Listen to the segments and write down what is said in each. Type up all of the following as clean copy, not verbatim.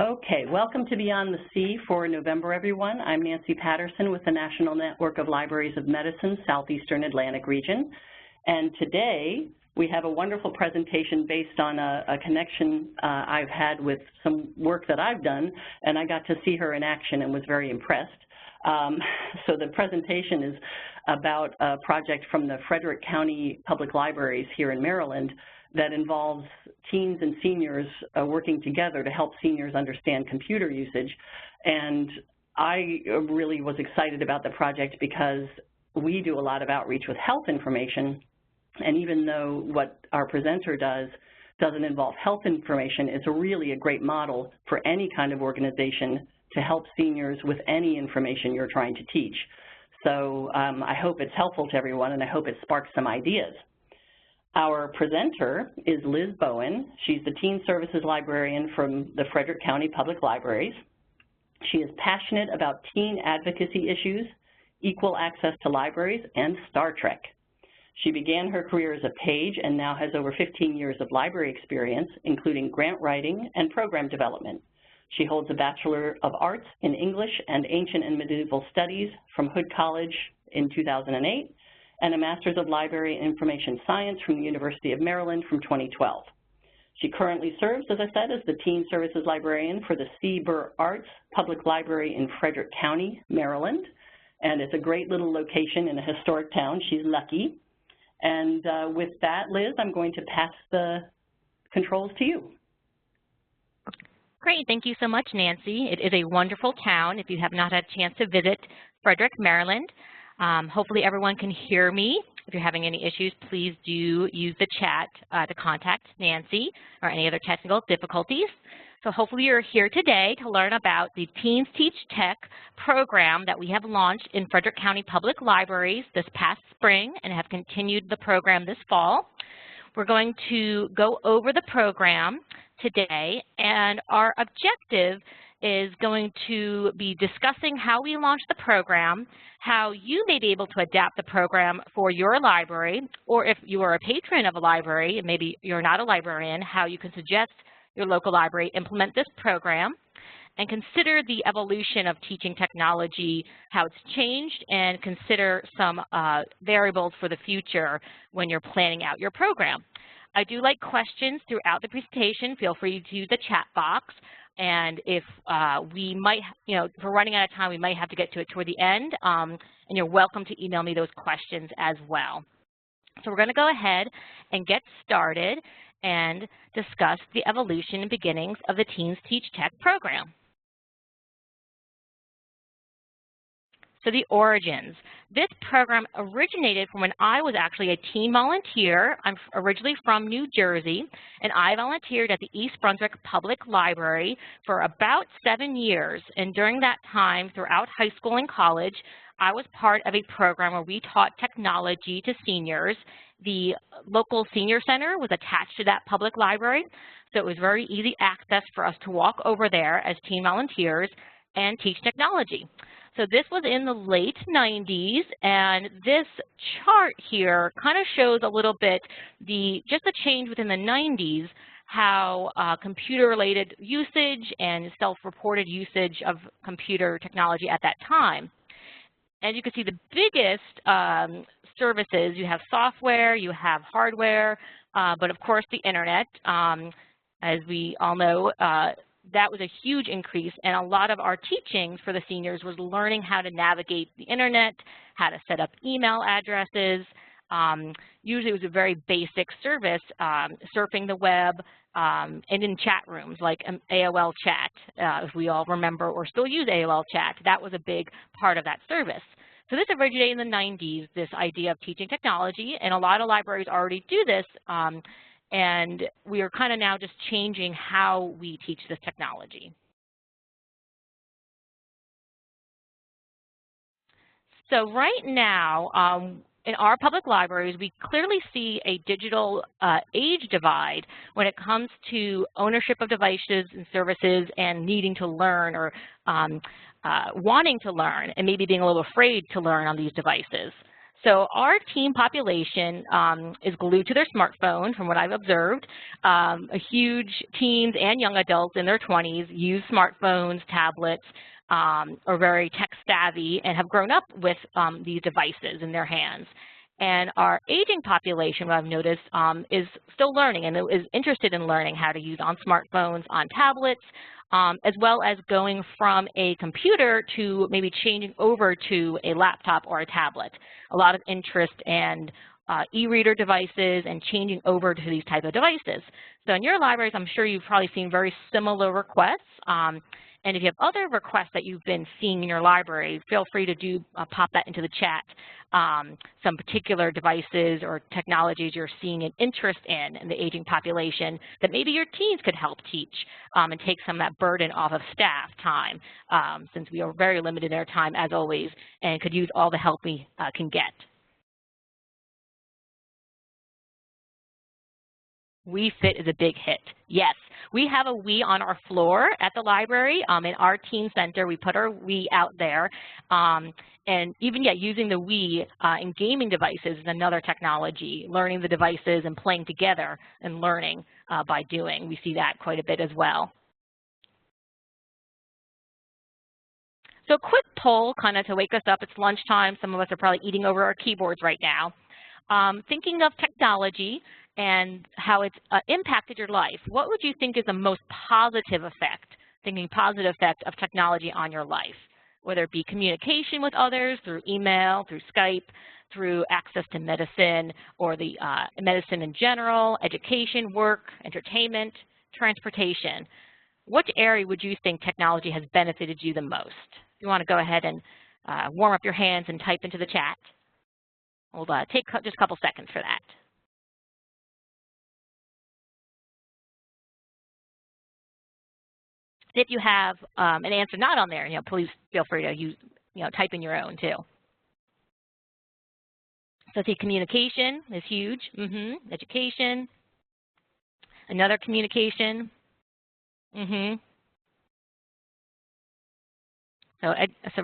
Okay, welcome to Beyond the Sea for November, everyone. I'm Nancy Patterson with the National Network of Libraries of Medicine, Southeastern Atlantic Region. And today, we have a wonderful presentation based on a connection I've had with some work that I've done, and I got to see her in action and was very impressed. So the presentation is about a project from the Frederick County Public Libraries here in Maryland that involves teens and seniors working together to help seniors understand computer usage. And I really was excited about the project because we do a lot of outreach with health information, and even though what our presenter does doesn't involve health information, it's really a great model for any kind of organization to help seniors with any information you're trying to teach. So I hope it's helpful to everyone, and I hope it sparks some ideas. Our presenter is Liz Bowen. She's the Teen Services Librarian from the Frederick County Public Libraries. She is passionate about teen advocacy issues, equal access to libraries, and Star Trek. She began her career as a page and now has over 15 years of library experience, including grant writing and program development. She holds a Bachelor of Arts in English and Ancient and Medieval Studies from Hood College in 2008, and a Master's of Library and Information Science from the University of Maryland from 2012. She currently serves, as I said, as the Teen Services Librarian for the C. Burr Arts Public Library in Frederick County, Maryland, and it's a great little location in a historic town. She's lucky. And with that, Liz, I'm going to pass the controls to you. Great, thank you so much, Nancy. It is a wonderful town if you have not had a chance to visit Frederick, Maryland. Hopefully everyone can hear me. If you're having any issues, please do use the chat to contact Nancy or any other technical difficulties. So hopefully you're here today to learn about the Teens Teach Tech program that we have launched in Frederick County Public Libraries this past spring and have continued the program this fall. We're going to go over the program today, and our objective is going to be discussing how we launched the program, how you may be able to adapt the program for your library, or if you are a patron of a library and maybe you're not a librarian, how you can suggest your local library implement this program, and consider the evolution of teaching technology, how it's changed, and consider some variables for the future when you're planning out your program. I do like questions throughout the presentation. Feel free to use the chat box. And if we might, if we're running out of time, we might have to get to it toward the end. And you're welcome to email me those questions as well. So we're going to go ahead and get started and discuss the evolution and beginnings of the Teens Teach Tech program. So the origins. This program originated from when I was actually a teen volunteer. I'm originally from New Jersey, and I volunteered at the East Brunswick Public Library for about 7 years. And during that time, throughout high school and college, I was part of a program where we taught technology to seniors. The local senior center was attached to that public library, so it was very easy access for us to walk over there as teen volunteers and teach technology. So this was in the late 90s, and this chart here kind of shows a little bit just the change within the 90s, how computer-related usage and self-reported usage of computer technology at that time. As you can see, the biggest services, you have software, you have hardware, but of course the internet, as we all know, that was a huge increase, and a lot of our teachings for the seniors was learning how to navigate the internet, how to set up email addresses. Usually it was a very basic service, surfing the web, and in chat rooms like AOL chat, if we all remember or still use AOL chat. That was a big part of that service. So this originated in the 90s, this idea of teaching technology, and a lot of libraries already do this. And we are kind of now just changing how we teach this technology. So right now, in our public libraries, we clearly see a digital age divide when it comes to ownership of devices and services and needing to learn or wanting to learn and maybe being a little afraid to learn on these devices. So our teen population is glued to their smartphone, from what I've observed. A huge teens and young adults in their 20s use smartphones, tablets, are very tech savvy and have grown up with these devices in their hands. And our aging population, what I've noticed, is still learning and is interested in learning how to use on smartphones, on tablets, as well as going from a computer to maybe changing over to a laptop or a tablet. A lot of interest in e-reader devices and changing over to these type of devices. So in your libraries, I'm sure you've probably seen very similar requests. And if you have other requests that you've been seeing in your library, feel free to pop that into the chat. Some particular devices or technologies you're seeing an interest in the aging population that maybe your teens could help teach and take some of that burden off of staff time, since we are very limited in our time as always and could use all the help we can get. WeFit is a big hit. Yes, we have a Wii on our floor at the library. In our teen center, we put our Wii out there. And even using the Wii in gaming devices is another technology, learning the devices and playing together and learning by doing. We see that quite a bit as well. So a quick poll kind of to wake us up. It's lunchtime. Some of us are probably eating over our keyboards right now. Thinking of technology and how it's impacted your life, what would you think is the most positive effect, thinking positive effect of technology on your life, whether it be communication with others through email, through Skype, through access to medicine or the medicine in general, education, work, entertainment, transportation. Which area would you think technology has benefited you the most? If you want to go ahead and warm up your hands and type into the chat. We'll take just a couple seconds for that. If you have an answer not on there, please feel free to use, type in your own too. So see, communication is huge. Education. Another communication. So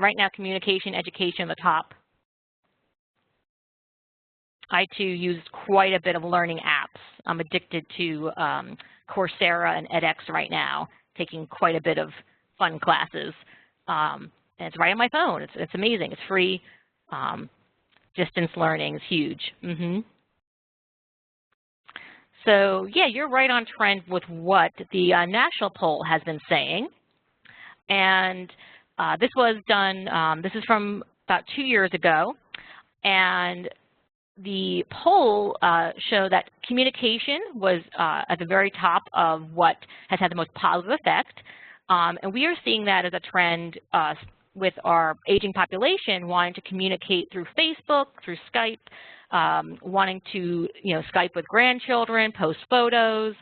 right now, communication, education on the top. I, too, use quite a bit of learning apps. I'm addicted to Coursera and edX right now, taking quite a bit of fun classes. And it's right on my phone. It's amazing. It's free. Distance learning is huge. So, yeah, you're right on trend with what the national poll has been saying. And this was done, this is from about 2 years ago. And the poll showed that communication was at the very top of what has had the most positive effect. And we are seeing that as a trend with our aging population wanting to communicate through Facebook, through Skype, wanting to Skype with grandchildren, post photos,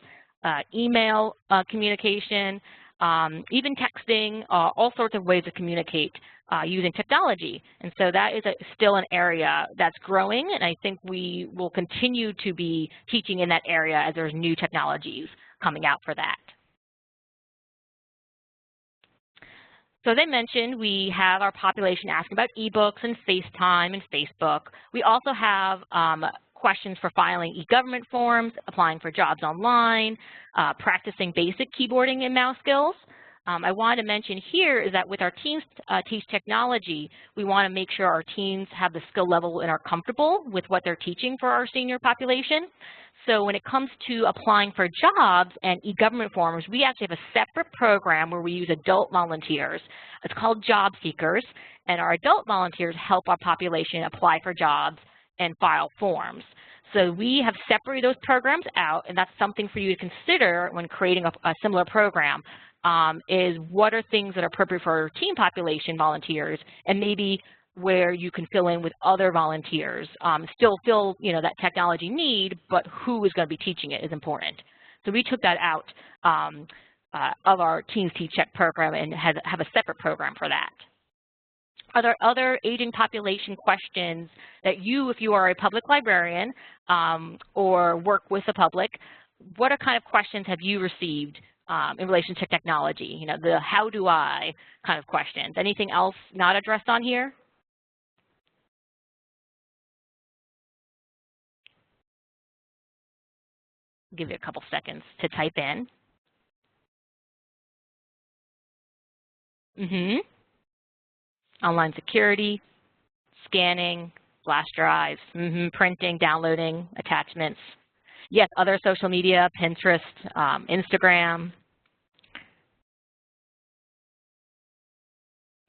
email communication, even texting, all sorts of ways to communicate using technology. And so that is still an area that's growing, and I think we will continue to be teaching in that area as there's new technologies coming out for that. So as I mentioned, we have our population asking about ebooks and FaceTime and Facebook. We also have questions for filing e-government forms, applying for jobs online, practicing basic keyboarding and mouse skills. I want to mention here is that with our teens teach technology, we want to make sure our teens have the skill level and are comfortable with what they're teaching for our senior population. So when it comes to applying for jobs and e-government forms, we actually have a separate program where we use adult volunteers. It's called Job Seekers, and our adult volunteers help our population apply for jobs and file forms. So we have separated those programs out, and that's something for you to consider when creating a similar program. Is what are things that are appropriate for our teen population volunteers, and maybe where you can fill in with other volunteers. Still fill that technology need, but who is going to be teaching it is important. So we took that out of our Teens Teach Tech program and have a separate program for that. Are there other aging population questions that you, if you are a public librarian or work with the public, what kind of questions have you received in relation to technology, the how do I kind of questions? Anything else not addressed on here? Give it a couple seconds to type in. Online security, scanning, flash drives, printing, downloading, attachments. Yes, other social media, Pinterest, Instagram.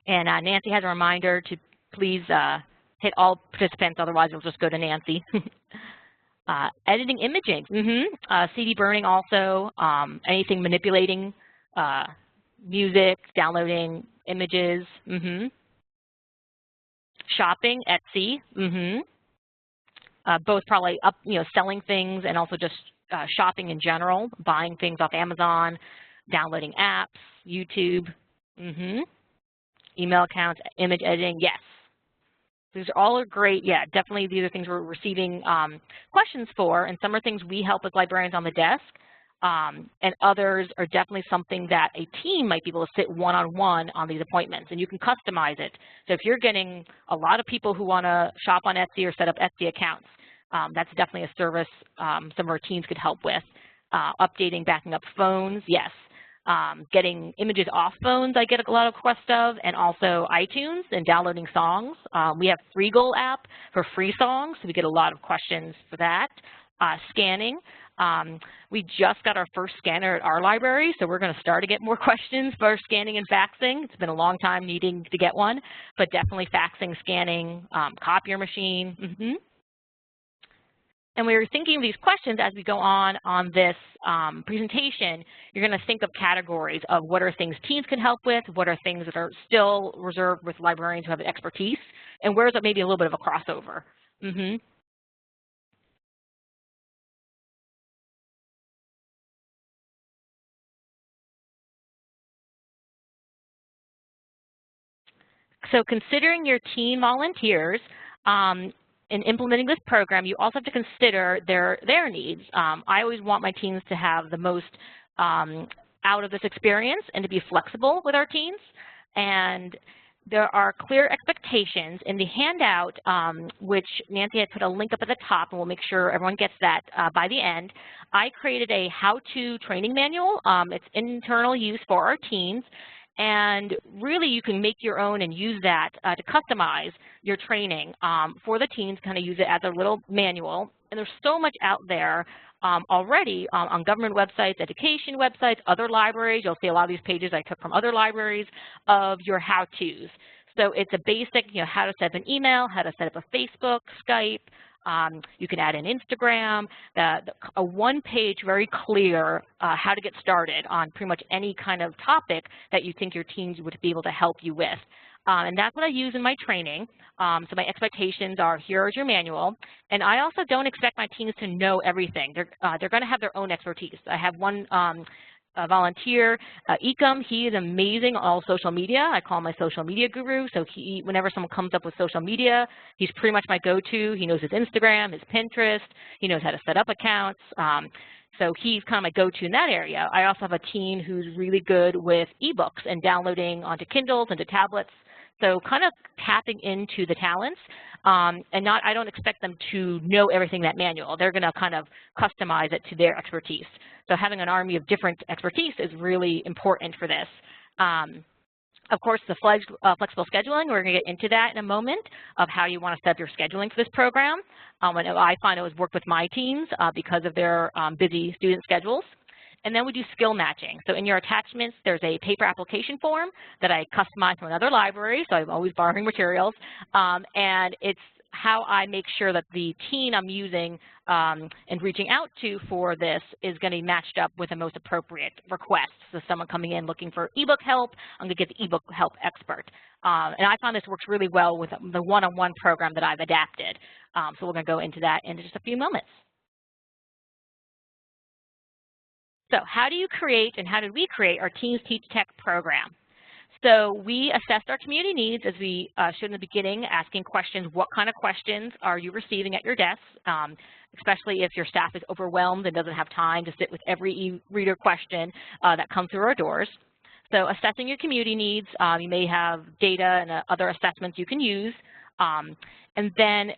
And Nancy has a reminder to please hit all participants, otherwise you'll just go to Nancy. Editing imaging, CD burning also, anything manipulating music, downloading images, shopping, Etsy, both probably up, selling things and also just shopping in general, buying things off Amazon, downloading apps, YouTube, email accounts, image editing, yes. These are all great, yeah, definitely these are things we're receiving questions for, and some are things we help with librarians on the desk, and others are definitely something that a team might be able to sit one-on-one on these appointments, and you can customize it. So if you're getting a lot of people who want to shop on Etsy or set up Etsy accounts, that's definitely a service some of our teams could help with. Updating, backing up phones, yes. Getting images off phones, I get a lot of requests of, and also iTunes and downloading songs. We have FreeGoal app for free songs, so we get a lot of questions for that. Scanning. We just got our first scanner at our library, so we're going to start to get more questions for scanning and faxing. It's been a long time needing to get one, but definitely faxing, scanning, copier machine. And we were thinking of these questions as we go on this presentation. You're going to think of categories of what are things teams can help with, what are things that are still reserved with librarians who have expertise, and where's maybe a little bit of a crossover. So considering your team volunteers, in implementing this program, you also have to consider their needs. I always want my teams to have the most out of this experience and to be flexible with our teams. And there are clear expectations in the handout, which Nancy had put a link up at the top, and we'll make sure everyone gets that by the end. I created a how-to training manual. It's internal use for our teams. And really, you can make your own and use that to customize your training for the teams, kind of use it as a little manual. And there's so much out there already on government websites, education websites, other libraries. You'll see a lot of these pages I took from other libraries of your how-tos. So it's a basic, how to set up an email, how to set up a Facebook, Skype. You can add in Instagram, a one-page, very clear how to get started on pretty much any kind of topic that you think your teams would be able to help you with. And that's what I use in my training. So my expectations are, here's your manual. And I also don't expect my teams to know everything. They're going to have their own expertise. I have one volunteer, Ecom. He is amazing on all social media. I call him my social media guru. So whenever someone comes up with social media, he's pretty much my go-to. He knows his Instagram, his Pinterest. He knows how to set up accounts. So he's kind of my go-to in that area. I also have a team who's really good with ebooks and downloading onto Kindles, onto tablets. So kind of tapping into the talents, and I don't expect them to know everything in that manual. They're going to kind of customize it to their expertise. So having an army of different expertise is really important for this. Of course, the flexible scheduling, we're going to get into that in a moment, of how you want to set up your scheduling for this program. And I find it was worked with my teams because of their busy student schedules. And then we do skill matching. So in your attachments, there's a paper application form that I customized from another library, so I'm always borrowing materials. And it's how I make sure that the team I'm using and reaching out to for this is going to be matched up with the most appropriate request. So someone coming in looking for ebook help, I'm going to get the ebook help expert. And I found this works really well with the one-on-one program that I've adapted. So we're going to go into that in just a few moments. So how do you create, and how did we create our Teams Teach Tech program? So we assessed our community needs, as we showed in the beginning, asking questions. What kind of questions are you receiving at your desks, especially if your staff is overwhelmed and doesn't have time to sit with every e-reader question that comes through our doors. So assessing your community needs, you may have data and other assessments you can use. And then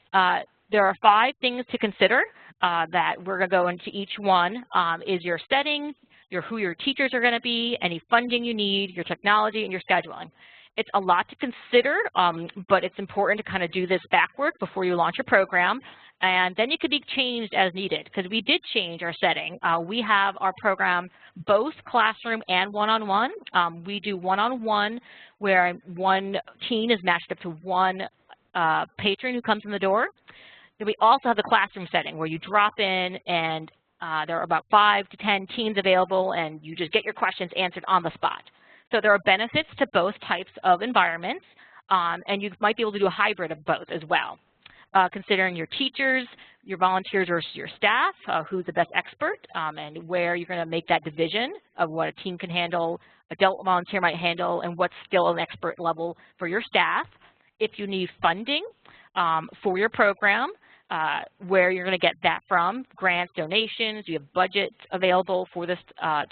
there are 5 things to consider that we're going to go into each one is your setting, who your teachers are going to be, any funding you need, your technology, and your scheduling. It's a lot to consider, but it's important to kind of do this backward before you launch your program, and then it could be changed as needed, because we did change our setting. We have our program both classroom and one-on-one. We do one-on-one where one teen is matched up to one patron who comes in the door. Then we also have the classroom setting where you drop in and there are about 5 to 10 teens available, and you just get your questions answered on the spot. So there are benefits to both types of environments, and you might be able to do a hybrid of both as well. Considering your teachers, your volunteers, or your staff, who's the best expert, and where you're going to make that division of what a teen can handle, adult volunteer might handle, and what's still an expert level for your staff. If you need funding for your program, where you're going to get that from, grants, donations, you have budgets available for this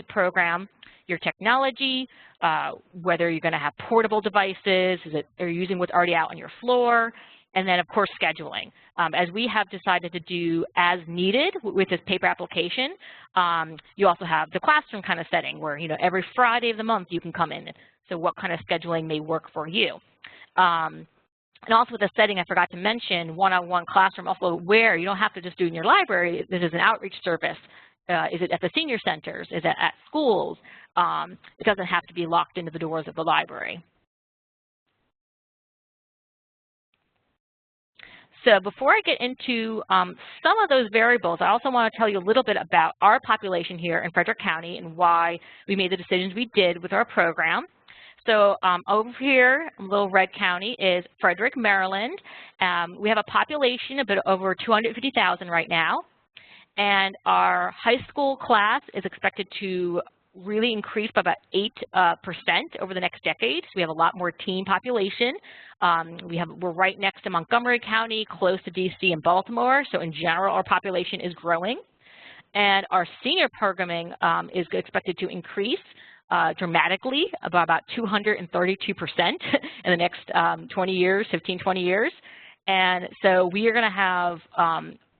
program, your technology, whether you're going to have portable devices, are you using what's already out on your floor, and then, of course, scheduling. As we have decided to do as needed with this paper application, you also have the classroom kind of setting where, every Friday of the month you can come in. So what kind of scheduling may work for you? And also with the setting, I forgot to mention, one-on-one classroom, also where you don't have to just do it in your library. This is an outreach service. Is it at the senior centers? Is it at schools? It doesn't have to be locked into the doors of the library. So before I get into some of those variables, I also want to tell you a little bit about our population here in Frederick County and why we made the decisions we did with our program. So over here, Little Red County is Frederick, Maryland. We have a population of a bit over 250,000 right now. And our high school class is expected to really increase by about 8% over the next decade. So we have a lot more teen population. We're right next to Montgomery County, close to DC and Baltimore. So in general, our population is growing. And our senior programming is expected to increase dramatically, about 232% in the next 20 years, 15, 20 years. And so we are going to have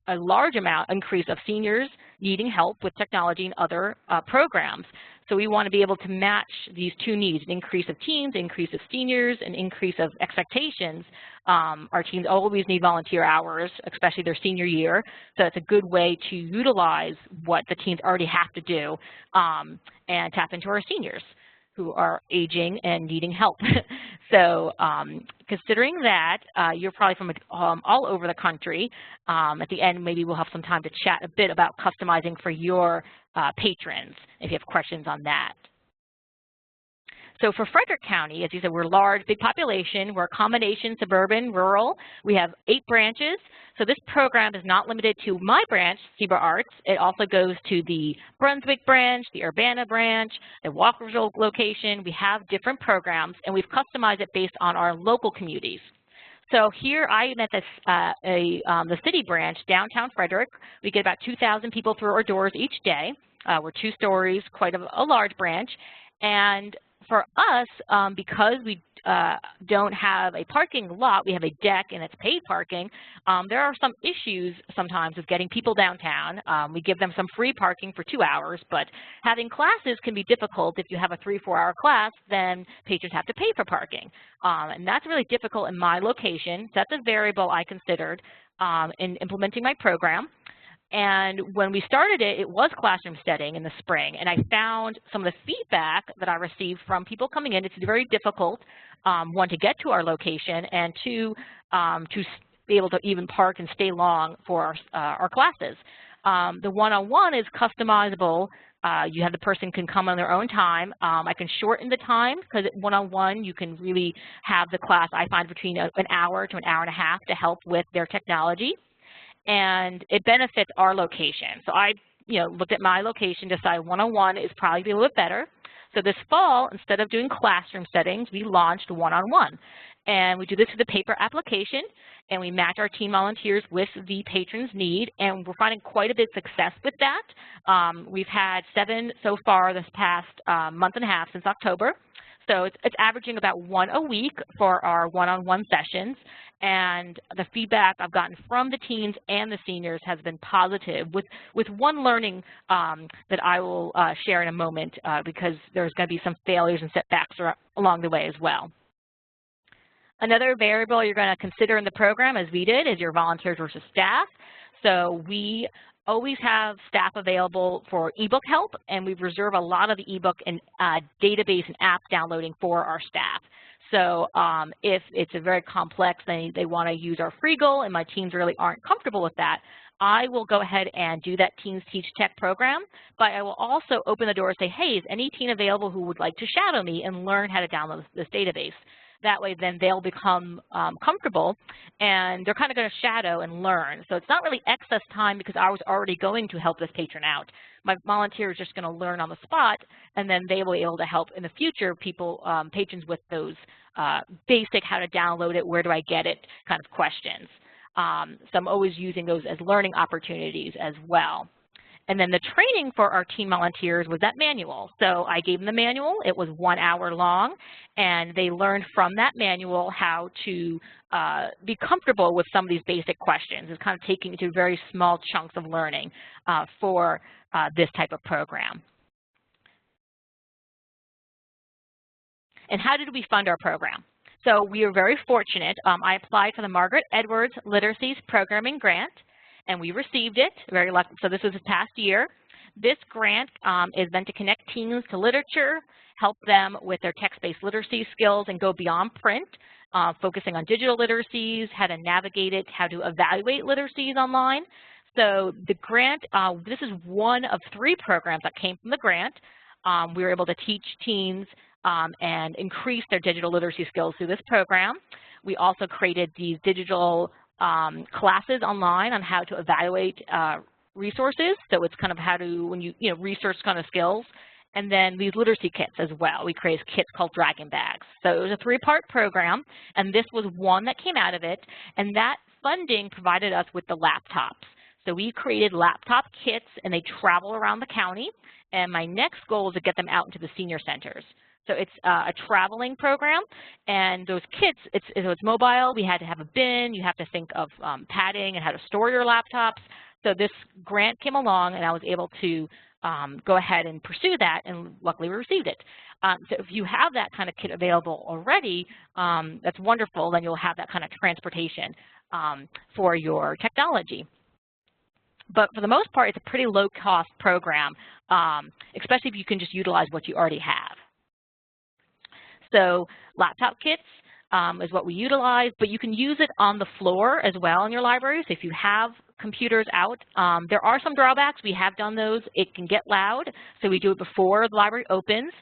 a large increase of seniors needing help with technology and other programs. So we want to be able to match these two needs, an increase of teens, an increase of seniors, an increase of expectations. Our teens always need volunteer hours, especially their senior year. So it's a good way to utilize what the teens already have to do and tap into our seniors who are aging and needing help. So considering that, you're probably from all over the country. At the end, maybe we'll have some time to chat a bit about customizing for your patrons, if you have questions on that. So for Frederick County, as you said, we're large, big population. We're a combination, suburban, rural. We have 8 branches. So this program is not limited to my branch, Zebra Arts. It also goes to the Brunswick branch, the Urbana branch, the Walkersville location. We have different programs, and we've customized it based on our local communities. So here I am at the city branch, downtown Frederick. We get about 2,000 people through our doors each day. We're 2 stories, quite a large branch. And for us, because we don't have a parking lot, we have a deck and it's paid parking, there are some issues sometimes with getting people downtown. We give them some free parking for 2 hours, but having classes can be difficult. If you have a 3-4 hour class, then patrons have to pay for parking. And that's really difficult in my location. So that's a variable I considered in implementing my program. And when we started it, it was classroom setting in the spring, and I found some of the feedback that I received from people coming in. It's very difficult, one, to get to our location, and two, to be able to even park and stay long for our classes. The one-on-one is customizable. You have the person can come on their own time. I can shorten the time because one-on-one you can really have the class, I find, between an hour to an hour and a half to help with their technology. And it benefits our location. So I looked at my location, decided one-on-one is probably a little bit better. So this fall, instead of doing classroom settings, we launched one-on-one. And we do this through the paper application, and we match our team volunteers with the patron's need, and we're finding quite a bit of success with that. We've had 7 so far this past month and a half, since October. So it's averaging about 1 a week for our one-on-one sessions, and the feedback I've gotten from the teens and the seniors has been positive, with one learning that I will share in a moment because there's going to be some failures and setbacks along the way as well. Another variable you're going to consider in the program, as we did, is your volunteers versus staff. So we always have staff available for ebook help, and we reserve a lot of the ebook and database and app downloading for our staff. So if it's a very complex, they want to use our Freegal, and my teens really aren't comfortable with that, I will go ahead and do that Teens Teach Tech program, but I will also open the door and say, hey, is any teen available who would like to shadow me and learn how to download this database? That way, then they'll become comfortable, and they're kind of going to shadow and learn. So it's not really excess time because I was already going to help this patron out. My volunteer is just going to learn on the spot, and then they will be able to help in the future patrons with those basic how to download it, where do I get it kind of questions. So I'm always using those as learning opportunities as well. And then the training for our teen volunteers was that manual. So I gave them the manual. It was 1 hour long, and they learned from that manual how to be comfortable with some of these basic questions. It's kind of taking it to very small chunks of learning for this type of program. And how did we fund our program? So we were very fortunate. I applied for the Margaret Edwards Literacies Programming Grant, and we received it, very lucky. So this was this past year. This grant is meant to connect teens to literature, help them with their text-based literacy skills, and go beyond print, focusing on digital literacies, how to navigate it, how to evaluate literacies online. So the grant, this is one of 3 programs that came from the grant. We were able to teach teens and increase their digital literacy skills through this program. We also created these digital classes online on how to evaluate resources. So it's kind of how to, when you research kind of skills. And then these literacy kits as well. We created kits called Dragon Bags. So it was a 3-part program, and this was one that came out of it. And that funding provided us with the laptops. So we created laptop kits, and they travel around the county. And my next goal is to get them out into the senior centers. So it's a traveling program, and those kits, it's mobile. We had to have a bin. You have to think of padding and how to store your laptops. So this grant came along, and I was able to go ahead and pursue that, and luckily we received it. So if you have that kind of kit available already, that's wonderful. Then you'll have that kind of transportation for your technology. But for the most part, it's a pretty low-cost program, especially if you can just utilize what you already have. So laptop kits is what we utilize, but you can use it on the floor as well in your library. So if you have computers out, there are some drawbacks. We have done those. It can get loud, so we do it before the library opens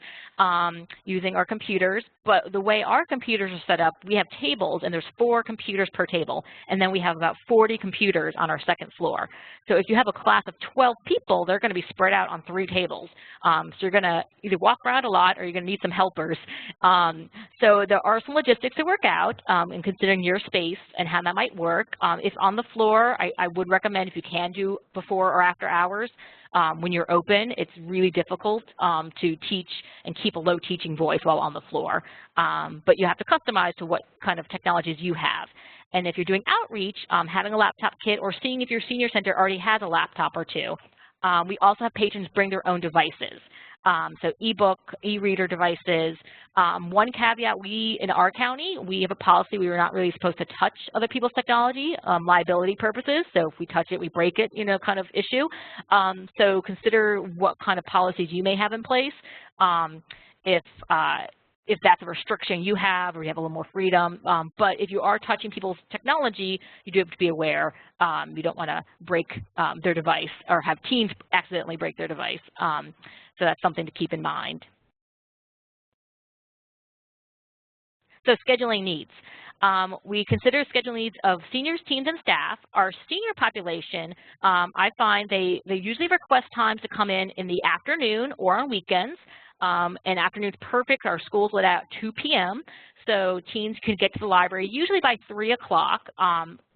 using our computers. But the way our computers are set up, we have tables, and there's 4 computers per table, and then we have about 40 computers on our 2nd floor. So if you have a class of 12 people, they're going to be spread out on 3 tables. So you're going to either walk around a lot, or you're going to need some helpers. So there are some logistics to work out in considering your space and how that might work. If on the floor, I would recommend if you can do before or after hours. When you're open, it's really difficult to teach and keep a low teaching voice while on the floor. But you have to customize to what kind of technologies you have. And if you're doing outreach, having a laptop kit or seeing if your senior center already has a laptop or 2. We also have patrons bring their own devices. So ebook, e-reader devices. One caveat, in our county, we have a policy we were not really supposed to touch other people's technology, liability purposes. So if we touch it, we break it, kind of issue. So consider what kind of policies you may have in place. If that's a restriction you have, or you have a little more freedom. But if you are touching people's technology, you do have to be aware. You don't want to break their device or have teens accidentally break their device. So that's something to keep in mind. So scheduling needs. We consider scheduling needs of seniors, teens, and staff. Our senior population, I find they usually request times to come in the afternoon or on weekends. And afternoon's perfect. Our school's let out at 2 p.m. so teens could get to the library usually by 3 o'clock.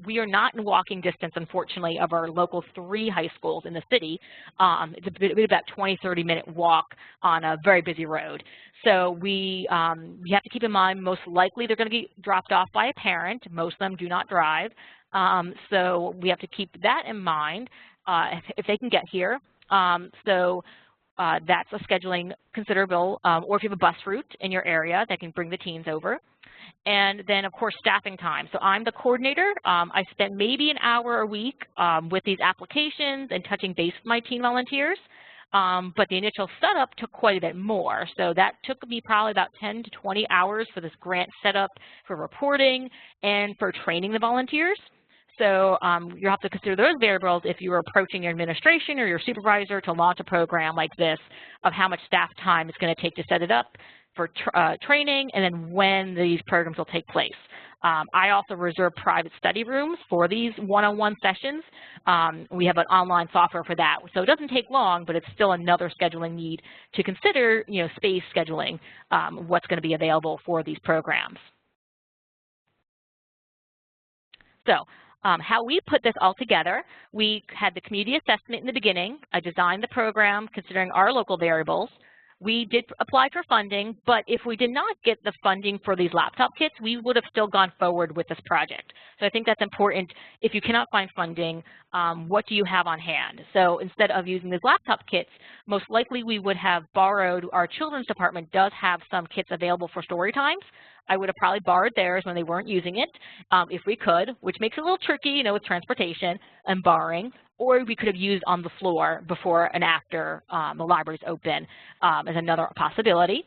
We are not in walking distance, unfortunately, of our local 3 high schools in the city. It's about 20, 30-minute walk on a very busy road. So we have to keep in mind most likely they're going to get dropped off by a parent. Most of them do not drive. So we have to keep that in mind if they can get here. That's a scheduling considerable, or if you have a bus route in your area that can bring the teens over. And then, of course, staffing time. So I'm the coordinator. I spend maybe an hour a week with these applications and touching base with my teen volunteers. But the initial setup took quite a bit more. So that took me probably about 10 to 20 hours for this grant setup, for reporting, and for training the volunteers. So you have to consider those variables if you are approaching your administration or your supervisor to launch a program like this, of how much staff time it's going to take to set it up for training, and then when these programs will take place. I also reserve private study rooms for these one-on-one sessions. We have an online software for that. So it doesn't take long, but it's still another scheduling need to consider, space scheduling, what's going to be available for these programs. So how we put this all together, we had the community assessment in the beginning. I designed the program considering our local variables. We did apply for funding, but if we did not get the funding for these laptop kits, we would have still gone forward with this project. So I think that's important. If you cannot find funding, what do you have on hand? So instead of using these laptop kits, most likely we would have borrowed, our children's department does have some kits available for story times. I would have probably borrowed theirs when they weren't using it, if we could, which makes it a little tricky, with transportation and borrowing, or we could have used on the floor before and after the library's open as another possibility.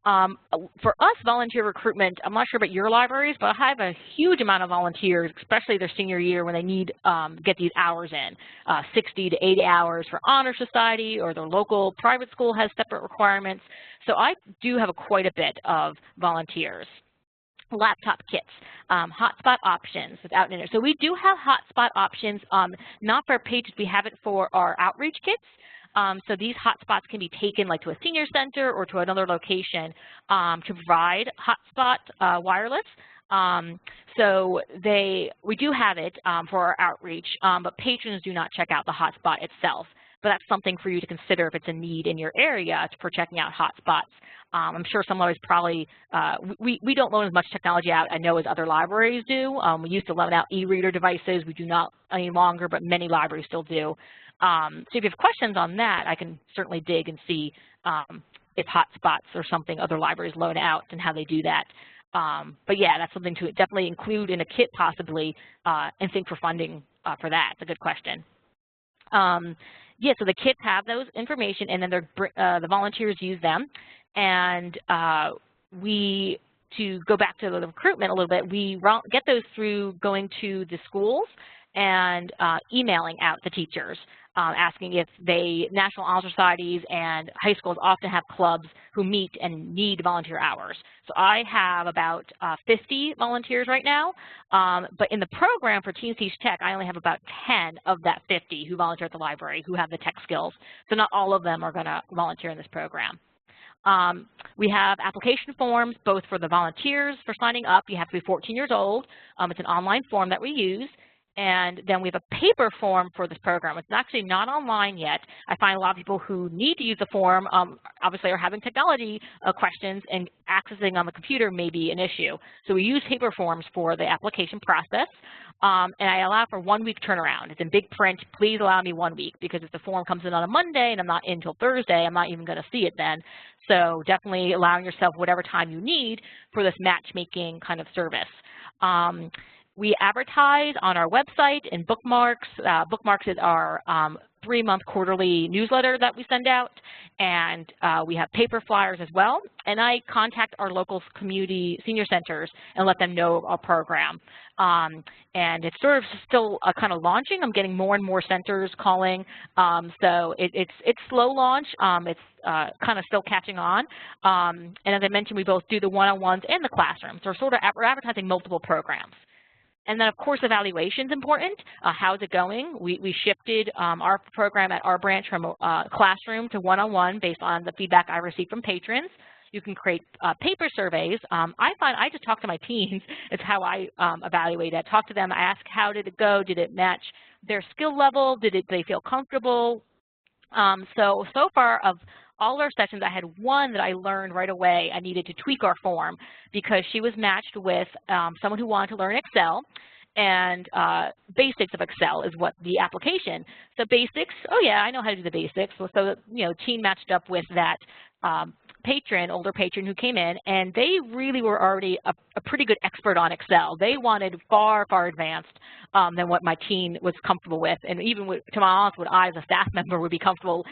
For us, volunteer recruitment, I'm not sure about your libraries, but I have a huge amount of volunteers, especially their senior year when they need get these hours in, 60 to 80 hours for Honor Society, or their local private school has separate requirements. So I do have quite a bit of volunteers. Laptop kits, hotspot options without internet. So we do have hotspot options, not for our pages, we have it for our outreach kits. So these hotspots can be taken like to a senior center or to another location to provide hotspot wireless. So we do have it for our outreach, but patrons do not check out the hotspot itself. But that's something for you to consider if it's a need in your area for checking out hotspots. I'm sure some libraries probably, we don't loan as much technology out, I know, as other libraries do. We used to loan out e-reader devices. We do not any longer, but many libraries still do. So if you have questions on that, I can certainly dig and see if hotspots or something other libraries loan out and how they do that. But yeah, that's something to definitely include in a kit possibly and think for funding for that. It's a good question. Yeah, so the kits have those information, and then the volunteers use them. And to go back to the recruitment a little bit, we get those through going to the schools and emailing out the teachers, asking if National Honor Societies and high schools often have clubs who meet and need volunteer hours. So I have about 50 volunteers right now, but in the program for Teens Teach Tech, I only have about 10 of that 50 who volunteer at the library, who have the tech skills. So not all of them are going to volunteer in this program. We have application forms both for the volunteers for signing up. You have to be 14 years old. It's an online form that we use. And then we have a paper form for this program. It's actually not online yet. I find a lot of people who need to use the form obviously are having technology questions, and accessing on the computer may be an issue. So we use paper forms for the application process. And I allow for 1 week turnaround. It's in big print. Please allow me 1 week, because if the form comes in on a Monday and I'm not in until Thursday, I'm not even going to see it then. So definitely allowing yourself whatever time you need for this matchmaking kind of service. We advertise on our website in Bookmarks. Bookmarks is our 3-month quarterly newsletter that we send out, and we have paper flyers as well. And I contact our local community senior centers and let them know our program. And it's sort of still kind of launching. I'm getting more and more centers calling, so it's slow launch. It's kind of still catching on. And as I mentioned, we both do the one-on-ones and the classrooms. So we're advertising multiple programs. And then, of course, evaluation is important. How's it going? We shifted our program at our branch from classroom to one-on-one based on the feedback I received from patrons. You can create paper surveys. I find I just talk to my teens. It's how I evaluate it. Talk to them, ask how did it go? Did it match their skill level? Did they feel comfortable? So far of all our sessions, I had one that I learned right away I needed to tweak our form because she was matched with someone who wanted to learn Excel, and basics of Excel is what the application. So basics, oh yeah, I know how to do the basics. So you know, teen matched up with that older patron who came in, and they really were already a pretty good expert on Excel. They wanted far, far advanced than what my teen was comfortable with, and even with, to my honest, what I as a staff member would be comfortable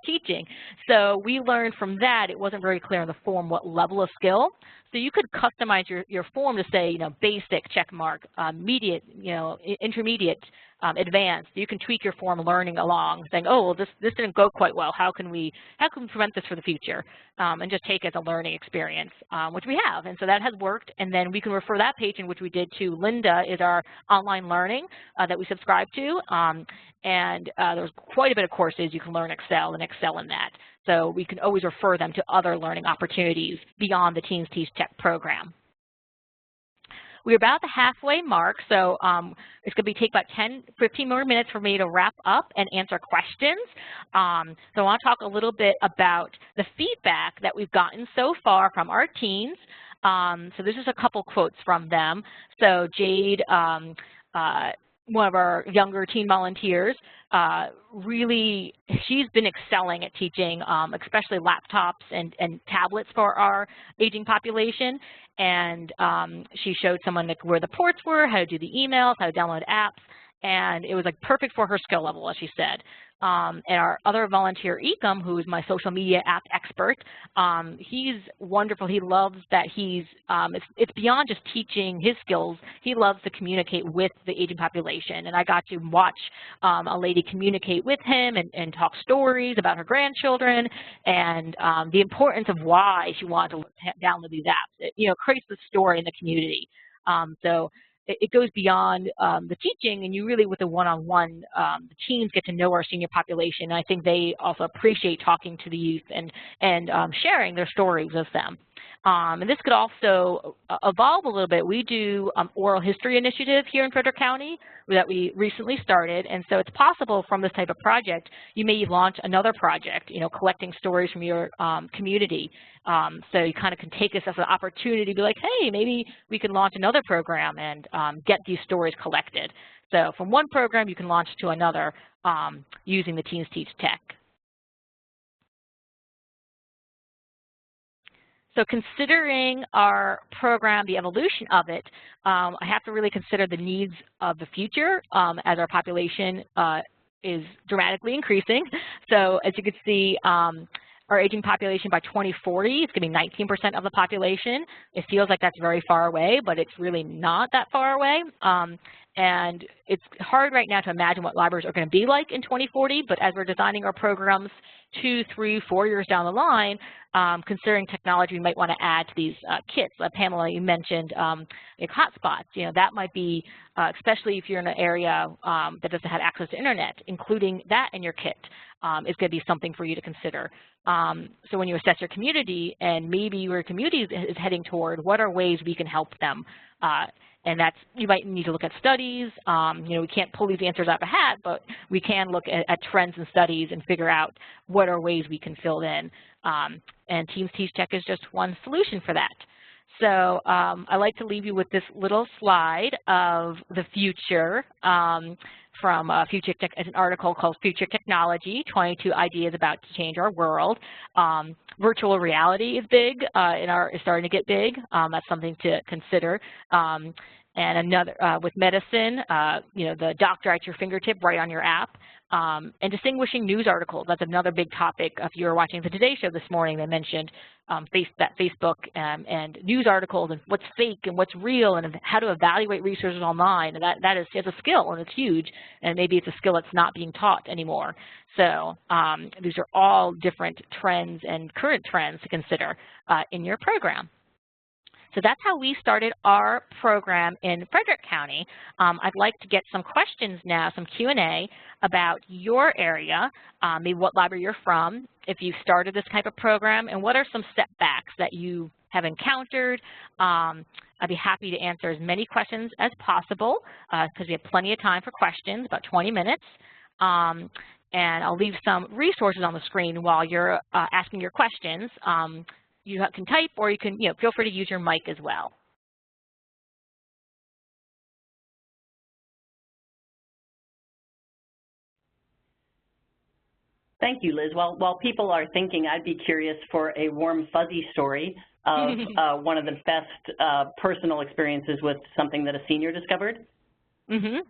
teaching. So we learned from that it wasn't very clear in the form what level of skill. So you could customize your form to say, you know, basic, check mark, mediate, you know, intermediate, advanced. You can tweak your form learning along, saying, oh, well, this didn't go quite well. How can we prevent this for the future? And just take it as a learning experience, which we have. And so that has worked. And then we can refer that patron, which we did to Linda, is our online learning that we subscribe to. And there's quite a bit of courses you can learn Excel and excel in that. So we can always refer them to other learning opportunities beyond the Teens Teach Tech program. We're about the halfway mark, so it's going to take about 15 more minutes for me to wrap up and answer questions. So I want to talk a little bit about the feedback that we've gotten so far from our teens. So this is a couple quotes from them. So Jade, one of our younger teen volunteers, really, she's been excelling at teaching, especially laptops and tablets for our aging population. And she showed someone like where the ports were, how to do the emails, how to download apps, and it was like perfect for her skill level, as she said. And our other volunteer, Ecom, who is my social media app expert, he's wonderful. He loves that it's beyond just teaching his skills. He loves to communicate with the aging population. And I got to watch a lady communicate with him and talk stories about her grandchildren and the importance of why she wanted to download these apps. It, you know, creates the story in the community. So it goes beyond the teaching, and you really, with the one-on-one, the teens get to know our senior population. I think they also appreciate talking to the youth and sharing their stories with them. And this could also evolve a little bit. We do oral history initiative here in Frederick County that we recently started, and so it's possible from this type of project you may launch another project, you know, collecting stories from your community. So you kind of can take this as an opportunity to be like, hey, maybe we can launch another program and get these stories collected. So from one program you can launch to another using the Teens Teach Tech. So considering our program, the evolution of it, I have to really consider the needs of the future as our population is dramatically increasing. So as you can see, our aging population by 2040, it's going to be 19% of the population. It feels like that's very far away, but it's really not that far away. And it's hard right now to imagine what libraries are going to be like in 2040, but as we're designing our programs 2, 3, 4 years down the line, considering technology we might want to add to these kits. Pamela, you mentioned like hotspots. You know, that might be, especially if you're in an area that doesn't have access to internet, including that in your kit is going to be something for you to consider. So when you assess your community, and maybe your community is heading toward, what are ways we can help them? And that's, you might need to look at studies. You know, we can't pull these answers out of a hat, but we can look at trends and studies and figure out what are ways we can fill in. And Teens Teach Tech is just one solution for that. So I like to leave you with this little slide of the future from Future Tech, an article called Future Technology, 22 Ideas About to Change Our World. Virtual reality is big, is starting to get big. That's something to consider. And another, with medicine, you know, the doctor at your fingertip right on your app. And distinguishing news articles, that's another big topic. If you were watching the Today Show this morning, they mentioned Facebook and news articles and what's fake and what's real and how to evaluate resources online. And that is a skill, and it's huge. And maybe it's a skill that's not being taught anymore. So these are all different trends and current trends to consider in your program. So that's how we started our program in Frederick County. I'd like to get some questions now, some Q&A about your area, maybe what library you're from, if you started this type of program, and what are some setbacks that you have encountered. I'd be happy to answer as many questions as possible because we have plenty of time for questions, about 20 minutes. And I'll leave some resources on the screen while you're asking your questions. You can type, or you can, feel free to use your mic as well. Thank you, Liz. While people are thinking, I'd be curious for a warm, fuzzy story of one of the best personal experiences with something that a senior discovered.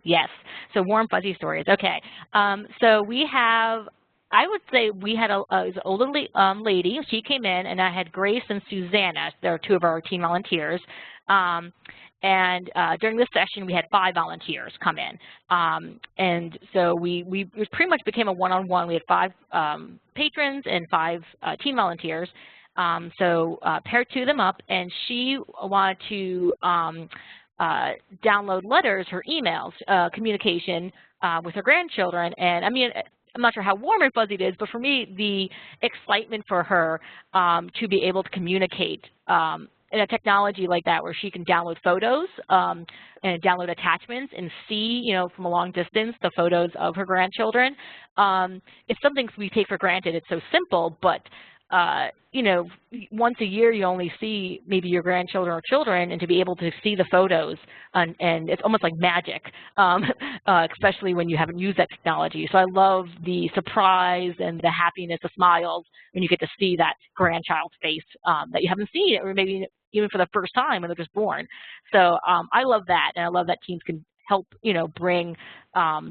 Yes, so warm, fuzzy stories. Okay, so we have, I would say we had an older lady. She came in, and I had Grace and Susanna. They're two of our team volunteers. And during this session, we had 5 volunteers come in. And so we pretty much became a one-on-one. We had 5 patrons and 5 team volunteers. So paired 2 of them up, and she wanted to download letters, her emails, communication with her grandchildren. And I mean, I'm not sure how warm and fuzzy it is, but for me, the excitement for her to be able to communicate in a technology like that where she can download photos and download attachments and see, from a long distance, the photos of her grandchildren. It's something we take for granted. It's so simple, but once a year you only see maybe your grandchildren or children, and to be able to see the photos, and it's almost like magic, especially when you haven't used that technology. So I love the surprise and the happiness, the smiles, when you get to see that grandchild's face that you haven't seen, or maybe even for the first time when they're just born. So I love that, and I love that teams can help, bring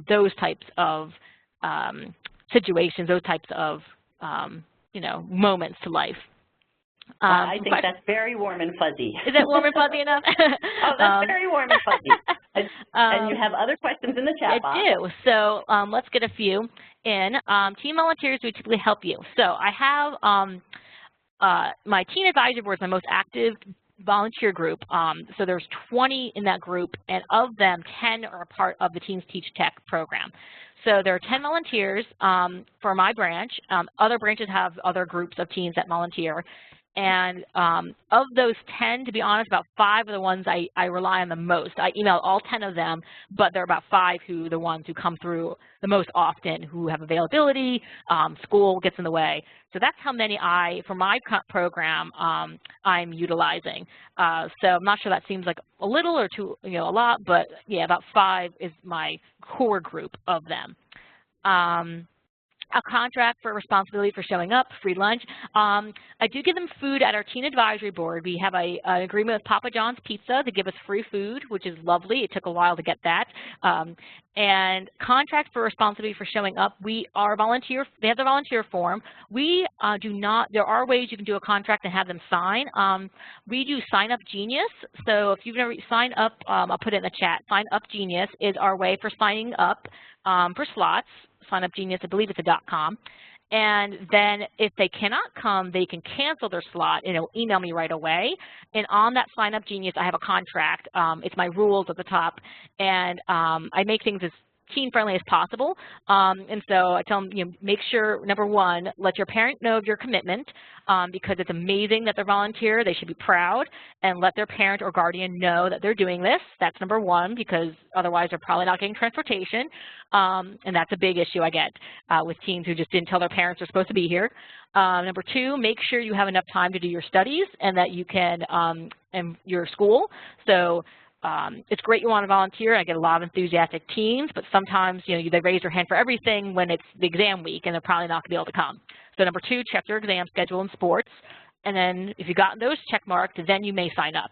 those types of situations, those types of moments to life. I think that's very warm and fuzzy. Is that warm and fuzzy enough? Oh, that's very warm and fuzzy. And you have other questions in the chat box. I do. So let's get a few in. Team volunteers who typically help you. So I have my teen advisory board is my most active volunteer group. So there's 20 in that group, and of them, 10 are a part of the Teens Teach Tech program. So there are 10 volunteers for my branch. Other branches have other groups of teens that volunteer. And of those 10, to be honest, about 5 are the ones I rely on the most. I email all 10 of them, but there are about 5 who are the ones who come through the most often, who have availability, school gets in the way. So that's how many for my program, I'm utilizing. So I'm not sure that seems like a little or too, a lot, but yeah, about 5 is my core group of them. A contract for responsibility for showing up, free lunch. I do give them food at our teen advisory board. We have an agreement with Papa John's Pizza to give us free food, which is lovely. It took a while to get that. And contract for responsibility for showing up. We are volunteer. They have the volunteer form. We do not. There are ways you can do a contract and have them sign. We do Sign Up Genius. So if you've never signed up, I'll put it in the chat. Sign Up Genius is our way for signing up for slots. Sign Up Genius, I believe it's a .com. And then if they cannot come, they can cancel their slot, and it'll email me right away. And on that Sign Up Genius, I have a contract. It's my rules at the top, and I make things as teen-friendly as possible. And so I tell them, make sure, number 1, let your parent know of your commitment, because it's amazing that they're volunteer. They should be proud, and let their parent or guardian know that they're doing this. That's number 1, because otherwise they're probably not getting transportation. And that's a big issue I get with teens who just didn't tell their parents they're supposed to be here. Number 2, make sure you have enough time to do your studies and that you can, and your school. So it's great you want to volunteer. I get a lot of enthusiastic teens, but sometimes they raise their hand for everything when it's the exam week, and they're probably not going to be able to come. So number 2, check your exam schedule in sports, and then if you got those check marked, then you may sign up.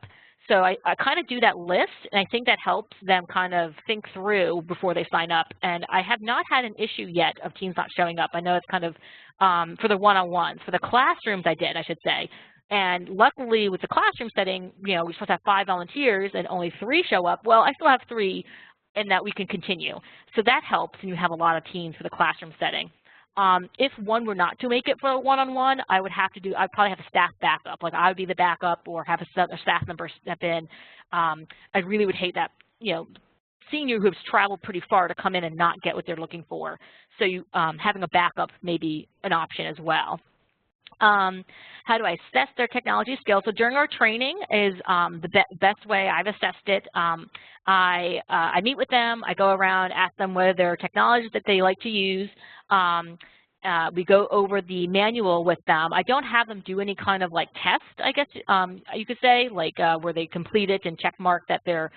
So I kind of do that list, and I think that helps them kind of think through before they sign up. And I have not had an issue yet of teens not showing up. I know it's kind of for the one-on-ones. For the classrooms I should say. And luckily with the classroom setting, we're supposed to have 5 volunteers and only 3 show up. Well, I still have 3 and that we can continue. So that helps, and you have a lot of teens for the classroom setting. If one were not to make it for a one-on-one, I'd probably have a staff backup. Like I would be the backup or have a staff member step in. I really would hate that, senior who's traveled pretty far to come in and not get what they're looking for. So having a backup may be an option as well. How do I assess their technology skills? So during our training is the best way I've assessed it. I meet with them, I go around, ask them what are their technologies that they like to use. We go over the manual with them. I don't have them do any kind of like test, I guess you could say, like where they complete it and check mark that they're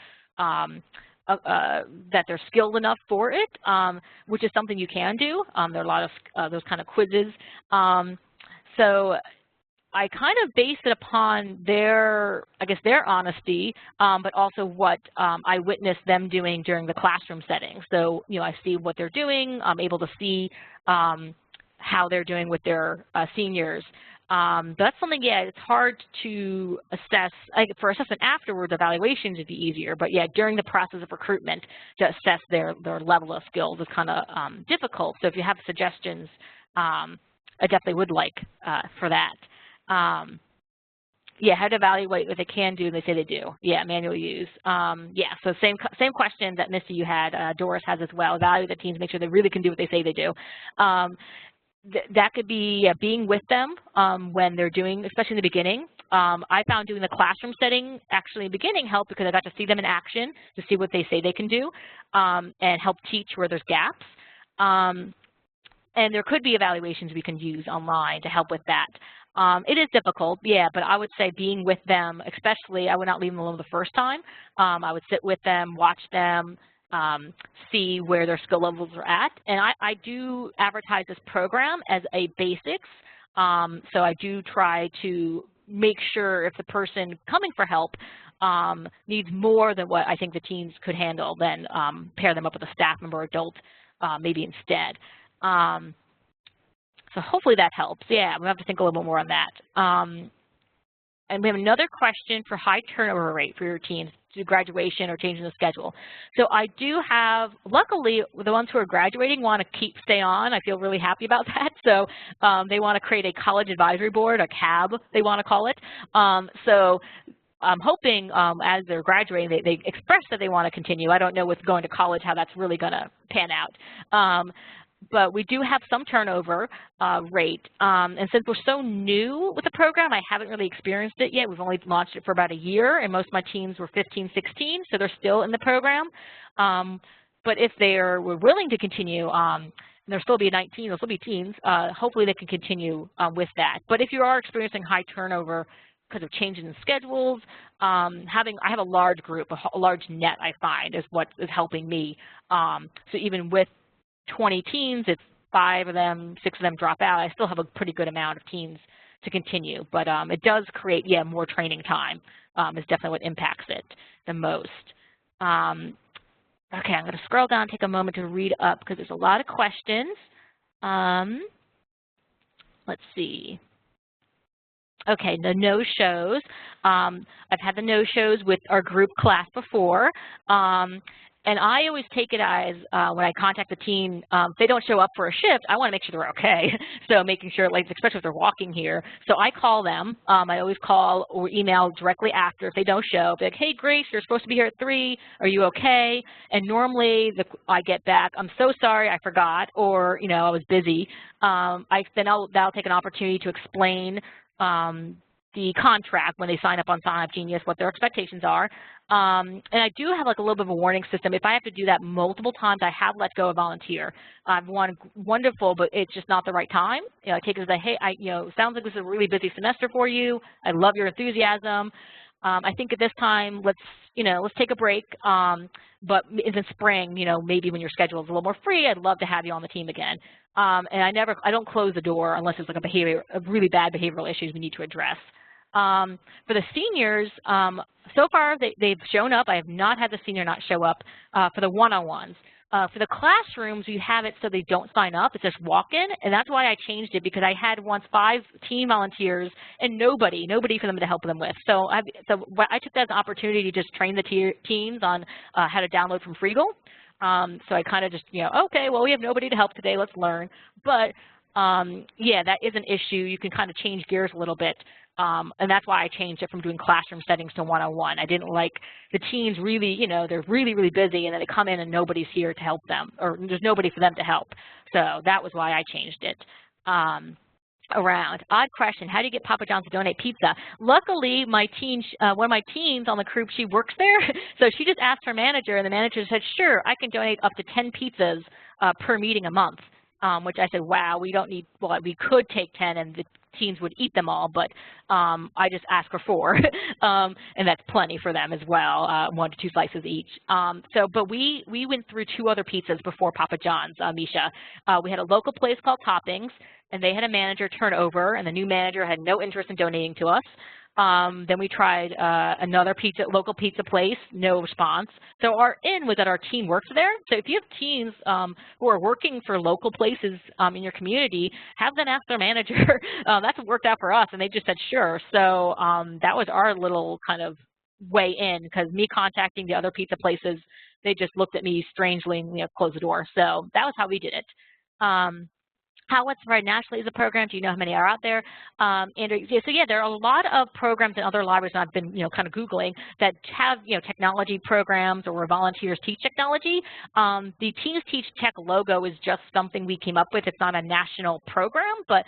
skilled enough for it, which is something you can do. There are a lot of those kind of quizzes. So I kind of base it upon their honesty, but also what I witnessed them doing during the classroom setting. So, I see what they're doing. I'm able to see how they're doing with their seniors. But that's something, it's hard to assess. For assessment afterwards, evaluations would be easier. But during the process of recruitment, to assess their level of skills is kind of difficult. So if you have suggestions, I definitely would like for that. How to evaluate what they can do and they say they do. Manual use. So same question that Misty you had, Doris has as well. Evaluate the teams, make sure they really can do what they say they do. That could be being with them when they're doing, especially in the beginning. I found doing the classroom setting actually in the beginning helped because I got to see them in action to see what they say they can do and help teach where there's gaps. And there could be evaluations we can use online to help with that. It is difficult, but I would say being with them, especially, I would not leave them alone the first time. I would sit with them, watch them, see where their skill levels are at. And I do advertise this program as a basics. So I do try to make sure if the person coming for help needs more than what I think the teens could handle, then pair them up with a staff member or adult maybe instead. So hopefully that helps. We'll have to think a little bit more on that. And we have another question for high turnover rate for your teens to graduation or changing the schedule. So I do have, luckily, the ones who are graduating want to stay on. I feel really happy about that. So they want to create a college advisory board, a CAB, they want to call it. So I'm hoping as they're graduating, they express that they want to continue. I don't know with going to college how that's really going to pan out. But we do have some turnover rate. And since we're so new with the program, I haven't really experienced it yet. We've only launched it for about a year, and most of my teams were 15, 16, so they're still in the program. But if they were willing to continue, and they'll still be 19, they'll still be teens, hopefully they can continue with that. But if you are experiencing high turnover because of changes in schedules, I have a large group, a large net I find is what is helping me. So even with 20 teens, it's 5 of them, 6 of them drop out. I still have a pretty good amount of teens to continue, but it does create, more training time is definitely what impacts it the most. Okay, I'm going to scroll down, take a moment to read up because there's a lot of questions. Let's see. Okay, the no-shows. I've had the no-shows with our group class before. And I always take it as when I contact the team, if they don't show up for a shift, I want to make sure they're okay. So making sure, like, especially if they're walking here. So I call them. I always call or email directly after if they don't show. Be like, hey, Grace, you're supposed to be here at 3. Are you okay? And normally I get back, I'm so sorry, I forgot, or, I was busy. Then I'll take an opportunity to explain the contract when they sign up on Sign Up Genius, what their expectations are. And I do have like a little bit of a warning system. If I have to do that multiple times, I have let go a volunteer. I've wonderful, but it's just not the right time. I take it as hey, it sounds like this is a really busy semester for you. I love your enthusiasm. I think at this time, let's take a break. But in the spring, maybe when your schedule is a little more free, I'd love to have you on the team again. And I don't close the door unless it's like a really bad behavioral issues we need to address. For the seniors, so far they've shown up. I have not had the senior not show up for the one-on-ones. For the classrooms, you have it so they don't sign up. It's just walk-in, and that's why I changed it, because I had once 5 team volunteers and nobody for them to help them with. So I took that as an opportunity to just train the teams on how to download from Freegal. So I kind of just, okay, well, we have nobody to help today, let's learn. But yeah, that is an issue. You can kind of change gears a little bit. And that's why I changed it from doing classroom settings to one-on-one. I didn't like the teens really, they're really, really busy, and then they come in and nobody's here to help them, or there's nobody for them to help. So that was why I changed it around. Odd question, how do you get Papa John's to donate pizza? Luckily, my teen, one of my teens on the group, she works there, so she just asked her manager, and the manager said, sure, I can donate up to 10 pizzas per meeting a month. Which I said, wow, we don't need, well, we could take 10 and the teens would eat them all, but I just asked for 4, and that's plenty for them as well, 1 to 2 slices each. But we went through 2 other pizzas before Papa John's, Misha. We had a local place called Toppings, and they had a manager turnover, and the new manager had no interest in donating to us. Then we tried another local pizza place, no response. So our in was that our teen works there. So if you have teens who are working for local places in your community, have them ask their manager. That's what worked out for us, and they just said sure. So that was our little kind of way in, because me contacting the other pizza places, they just looked at me strangely and closed the door. So that was how we did it. How what's right nationally is a program? Do you know how many are out there? Andrew, so yeah, there are a lot of programs in other libraries, and I've been kind of Googling, that have technology programs or where volunteers teach technology. The Teens Teach Tech logo is just something we came up with. It's not a national program, but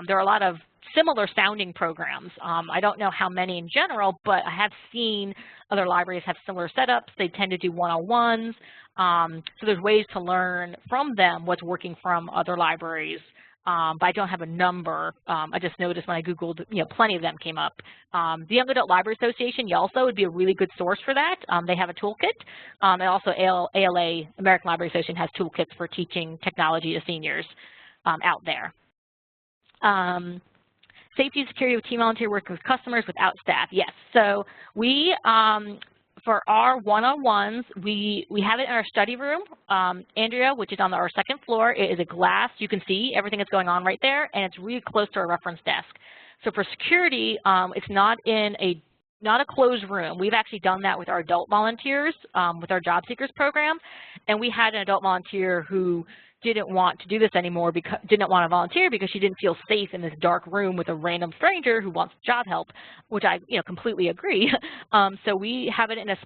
there are a lot of similar sounding programs. I don't know how many in general, but I have seen other libraries have similar setups. They tend to do one-on-ones. So there's ways to learn from them what's working from other libraries, but I don't have a number. I just noticed when I Googled, plenty of them came up. The Young Adult Library Association, YALSA, would be a really good source for that. They have a toolkit. And also ALA, American Library Association, has toolkits for teaching technology to seniors out there. Safety and security with team volunteer working with customers without staff. Yes, so we, for our one-on-ones, we have it in our study room, Andrea, which is on our 2nd floor. It is a glass. You can see everything that's going on right there, and it's really close to our reference desk. So for security, it's not a closed room. We've actually done that with our adult volunteers, with our job seekers program, and we had an adult volunteer who didn't want to do this anymore, didn't want to volunteer because she didn't feel safe in this dark room with a random stranger who wants job help, which I completely agree. So we have it in a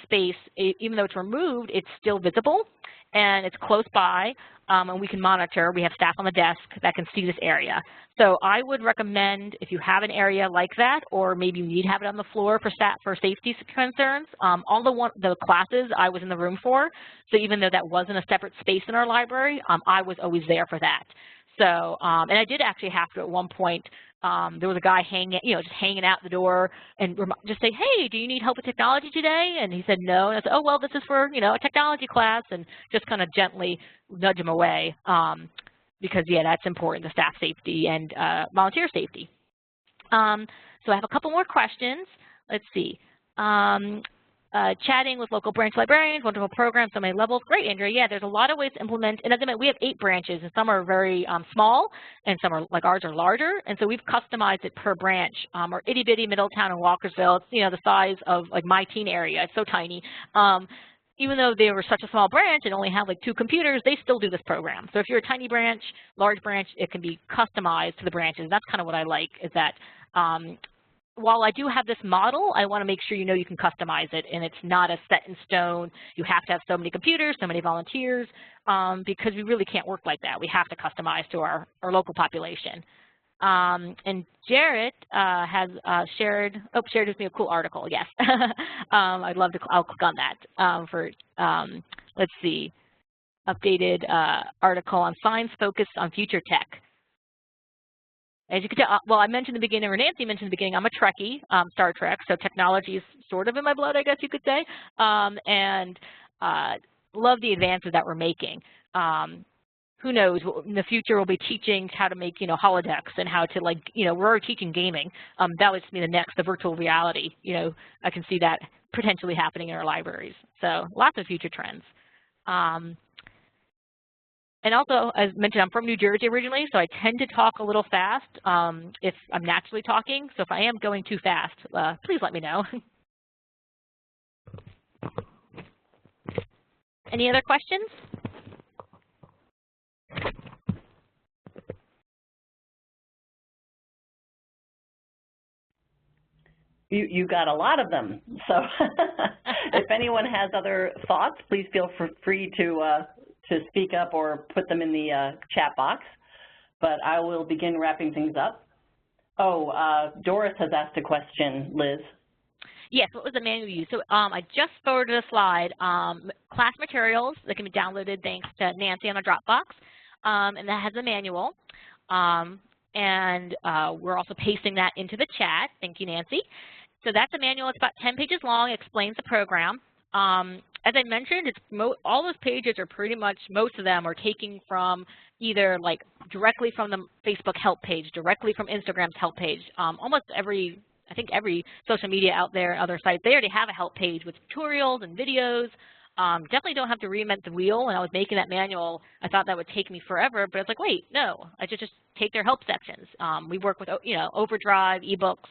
space, even though it's removed, it's still visible and it's close by, and we can monitor. We have staff on the desk that can see this area. So I would recommend, if you have an area like that, or maybe you need to have it on the floor for staff for safety concerns, all the classes I was in the room for, so even though that wasn't a separate space in our library, I was always there for that. So, and I did actually have to at one point, there was a guy just hanging out the door and just say, hey, do you need help with technology today? And he said no. And I said, oh, well, this is for, a technology class, and just kind of gently nudge him away because, yeah, that's important, the staff safety and volunteer safety. So I have a couple more questions. Let's see. Chatting with local branch librarians, wonderful program, so many levels. Great, Andrea. Yeah, there's a lot of ways to implement. And as I mentioned, we have 8 branches, and some are very small, and some are like ours are larger. And so we've customized it per branch. Our itty bitty Middletown and Walkersville, it's the size of like my teen area. It's so tiny. Even though they were such a small branch and only have like 2 computers, they still do this program. So if you're a tiny branch, large branch, it can be customized to the branches. That's kind of what I like, is that while I do have this model, I want to make sure you can customize it, and it's not a set in stone. You have to have so many computers, so many volunteers, because we really can't work like that. We have to customize to our local population. And Jarrett has shared with me a cool article, yes. I'd love to, I'll click on that for, let's see, updated article on science focused on future tech. As you can tell, well, I mentioned in the beginning, or Nancy mentioned in the beginning, I'm a Trekkie, Star Trek, so technology is sort of in my blood, I guess you could say, and love the advances that we're making. Who knows, in the future we'll be teaching how to make, holodecks and how to, we're already teaching gaming. That would be the virtual reality. I can see that potentially happening in our libraries. So lots of future trends. And also, as mentioned, I'm from New Jersey originally, so I tend to talk a little fast if I'm naturally talking. So if I am going too fast, please let me know. Any other questions? You got a lot of them. So if anyone has other thoughts, please feel free to speak up or put them in the chat box. But I will begin wrapping things up. Oh, Doris has asked a question, Liz. Yes, what was the manual you used? So I just forwarded a slide, class materials that can be downloaded thanks to Nancy on a Dropbox, and that has a manual. And we're also pasting that into the chat. Thank you, Nancy. So that's a manual. It's about 10 pages long. It explains the program. As I mentioned, all those pages are pretty much, most of them are taken from either like directly from the Facebook help page, directly from Instagram's help page. Almost I think every social media out there, other sites, they already have a help page with tutorials and videos. Definitely don't have to reinvent the wheel. When I was making that manual, I thought that would take me forever, but it's like, wait, no, I just take their help sections. We work with, Overdrive, ebooks.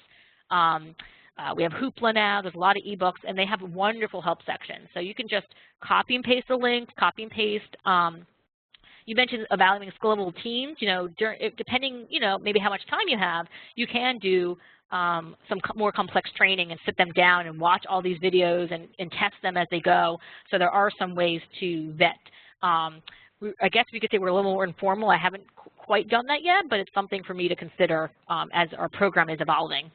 We have Hoopla now. There's a lot of ebooks, and they have a wonderful help section. So you can just copy and paste the links, copy and paste. You mentioned evaluating scalable teams. Depending, maybe how much time you have, you can do some more complex training and sit them down and watch all these videos and test them as they go. So there are some ways to vet. I guess we could say we're a little more informal. I haven't quite done that yet, but it's something for me to consider as our program is evolving.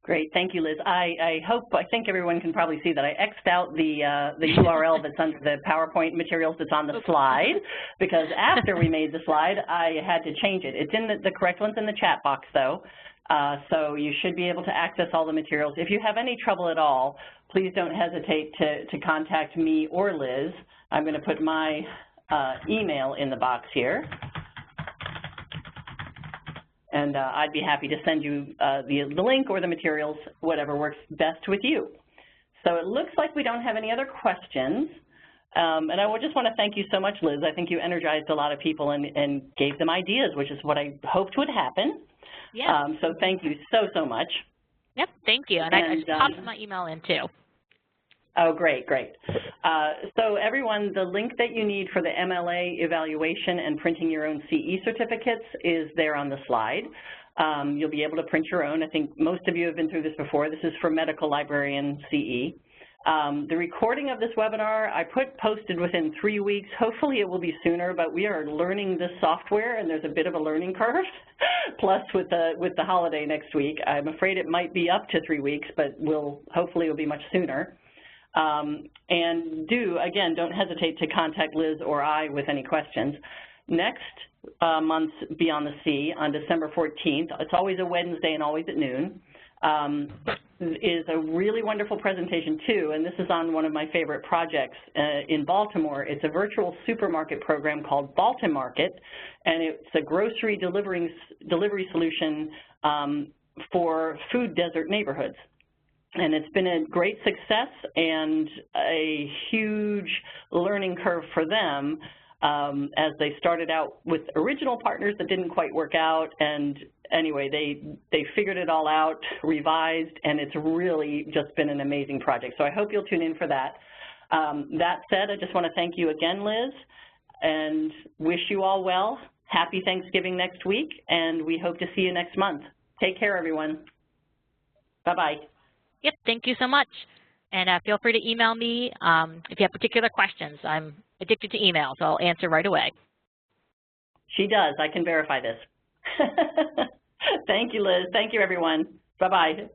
Great, thank you, Liz. I think everyone can probably see that I X'd out the URL that's under the PowerPoint materials that's on the slide, because after we made the slide, I had to change it. It's in the correct one's in the chat box, though, so you should be able to access all the materials. If you have any trouble at all, please don't hesitate to contact me or Liz. I'm going to put my email in the box here. And I'd be happy to send you the link or the materials, whatever works best with you. So it looks like we don't have any other questions. And I just want to thank you so much, Liz. I think you energized a lot of people and gave them ideas, which is what I hoped would happen. Yeah. So thank you so much. Yep, thank you. And I just popped my email in, too. Oh, great, great. So everyone, the link that you need for the MLA evaluation and printing your own CE certificates is there on the slide. You'll be able to print your own. I think most of you have been through this before. This is for Medical Librarian CE. The recording of this webinar, I posted within 3 weeks. Hopefully it will be sooner, but we are learning this software and there's a bit of a learning curve. Plus with the holiday next week, I'm afraid it might be up to 3 weeks, but hopefully it'll be much sooner. And again, don't hesitate to contact Liz or I with any questions. Next month's Beyond the Sea on December 14th, it's always a Wednesday and always at noon, is a really wonderful presentation too, and this is on one of my favorite projects in Baltimore. It's a virtual supermarket program called Baltimarket, and it's a grocery delivery solution for food desert neighborhoods. And it's been a great success and a huge learning curve for them as they started out with original partners that didn't quite work out. And anyway, they figured it all out, revised, and it's really just been an amazing project. So I hope you'll tune in for that. That said, I just want to thank you again, Liz, and wish you all well. Happy Thanksgiving next week, and we hope to see you next month. Take care, everyone. Bye-bye. Yep, thank you so much. And feel free to email me if you have particular questions. I'm addicted to email, so I'll answer right away. She does. I can verify this. Thank you, Liz. Thank you, everyone. Bye-bye.